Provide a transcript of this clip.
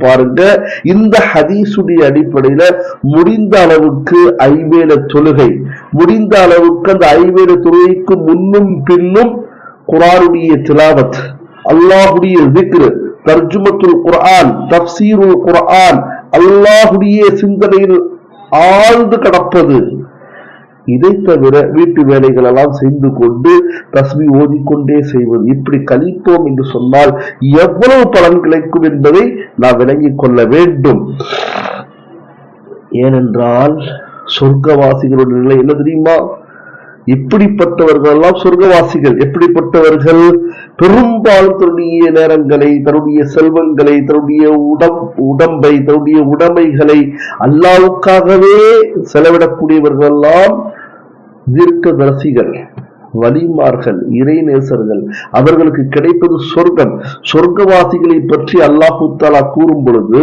பாருங்க. இந்த ஹதீசுடைய அடிப்படையில முடிந்த அளவுக்கு ஐவேள தொழுகை, முடிந்த அளவுக்கு அந்த ஐவேள தொழுகைக்கு முன்னும் பின்னும் குர்ஆனுடைய திலாவத், அல்லாஹுடைய திக்ர், தர்ஜுமத்துல் குர்ஆன், தஃப்சீருல் குர்ஆன், அல்லாஹுடைய சிந்தனையில் ஆழ்ந்து கடப்பது. இதை தவிர வீட்டு வேலைகள் எல்லாம் செய்து கொண்டு தஸ்பீஹ் ஓதிக்கொண்டே செய்வது. இப்படி கழிப்போம் என்று சொன்னால் எவ்வளவு பலன் கிடைக்கும் என்பதை நாம் விளங்கிக் கொள்ள வேண்டும். ஏனென்றால் சொர்க்கவாசிகளுடைய நிலை என்ன தெரியுமா? இப்படிப்பட்டவர்கள் எல்லாம் சொர்க்கவாசிகள். எப்படிப்பட்டவர்கள்? பெரும்பாலும் தன்னுடைய நேரங்களை, தன்னுடைய செல்வங்களை, தன்னுடைய உடம்பை, தன்னுடைய உடைமைகளை அல்லாஹ்வுக்காகவே செலவிடக்கூடியவர்கள் எல்லாம் தீர்க்கதரிசிகள், வலிமார்கள், இறைநேசர்கள். அவர்களுக்கு கிடைப்பது சொர்க்கம். சொர்க்கவாசிகளை பற்றி அல்லாஹ் தஆலா கூறும் பொழுது